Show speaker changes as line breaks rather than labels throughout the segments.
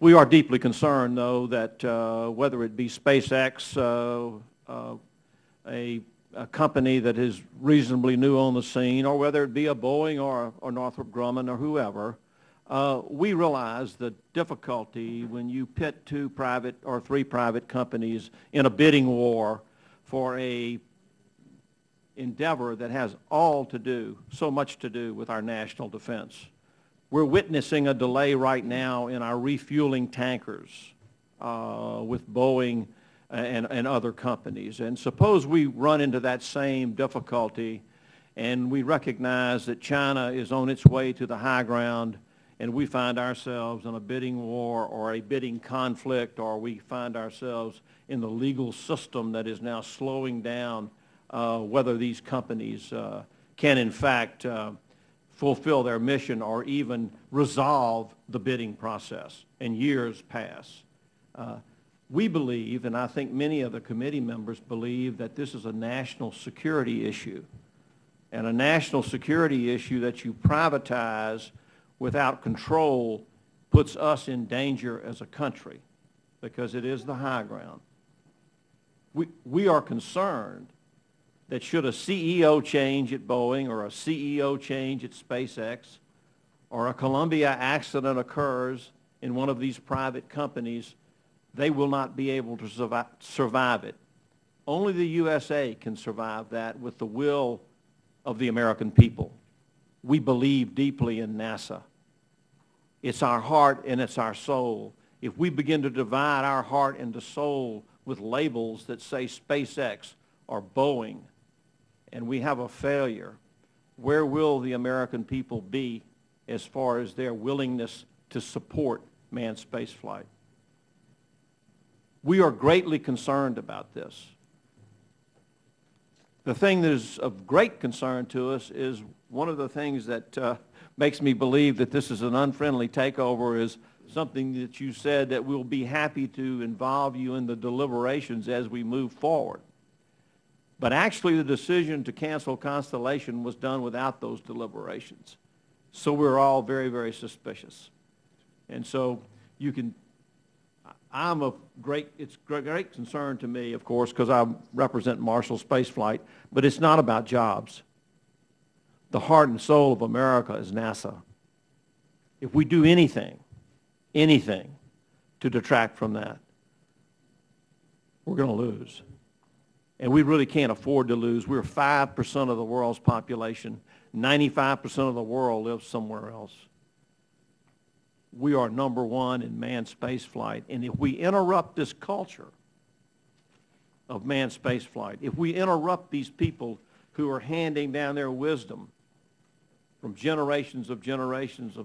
We are deeply concerned, though, that whether it be SpaceX, a company that is reasonably new on the scene, or whether it be a Boeing or Northrop Grumman or whoever, we realize the difficulty when you pit two private or three private companies in a bidding war for a endeavor that has so much to do with our national defense. We're witnessing a delay right now in our refueling tankers with Boeing and other companies. And suppose we run into that same difficulty and we recognize that China is on its way to the high ground and we find ourselves in a bidding war or a bidding conflict, or we find ourselves in the legal system that is now slowing down whether these companies can in fact fulfill their mission or even resolve the bidding process, and years pass. We believe, and I think many of the committee members believe, that this is a national security issue, and a national security issue that you privatize without control puts us in danger as a country because it is the high ground. We are concerned that should a CEO change at Boeing or a CEO change at SpaceX or a Columbia accident occurs in one of these private companies, they will not be able to survive it. Only the USA can survive that with the will of the American people. We believe deeply in NASA. It's our heart and it's our soul. If we begin to divide our heart and soul with labels that say SpaceX or Boeing, and we have a failure, where will the American people be as far as their willingness to support manned spaceflight? We are greatly concerned about this. The thing that is of great concern to us is one of the things that makes me believe that this is an unfriendly takeover is something that you said, that we'll be happy to involve you in the deliberations as we move forward. But actually the decision to cancel Constellation was done without those deliberations. So we're all very, very suspicious. And so you can, it's great concern to me, of course, because I represent Marshall Spaceflight, but it's not about jobs. The heart and soul of America is NASA. If we do anything to detract from that, we're going to lose. And we really can't afford to lose. We're 5% of the world's population. 95% of the world lives somewhere else. We are number one in manned spaceflight. And if we interrupt this culture of manned spaceflight, if we interrupt these people who are handing down their wisdom from generations of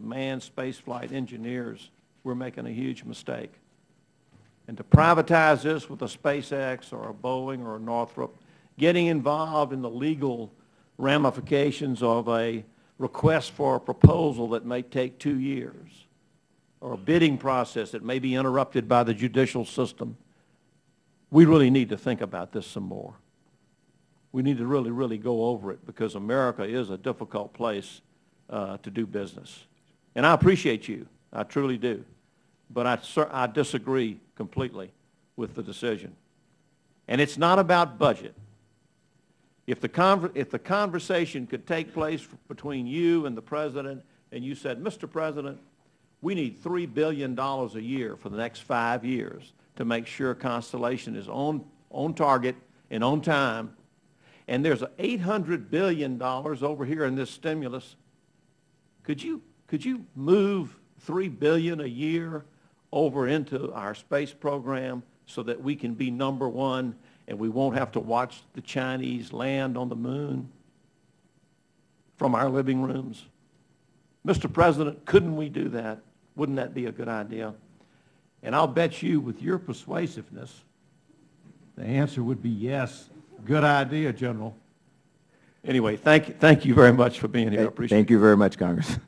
manned spaceflight engineers, we're making a huge mistake. And to privatize this with a SpaceX or a Boeing or a Northrop, getting involved in the legal ramifications of a request for a proposal that may take 2 years, or a bidding process that may be interrupted by the judicial system, we really need to think about this some more. We need to really, really go over it, because America is a difficult place to do business. And I appreciate you. I truly do. But I disagree completely with the decision. And it's not about budget. If the conversation could take place between you and the President, and you said, Mr. President, we need $3 billion a year for the next 5 years to make sure Constellation is on target and on time, and there's $800 billion over here in this stimulus, could you move $3 billion a year over into our space program so that we can be number one and we won't have to watch the Chinese land on the moon from our living rooms? Mr. President, couldn't we do that? Wouldn't that be a good idea? And I'll bet you, with your persuasiveness, the answer would be yes. Good idea, General. Anyway, thank you very much for being here. I appreciate it.
Thank you very much, Congressman.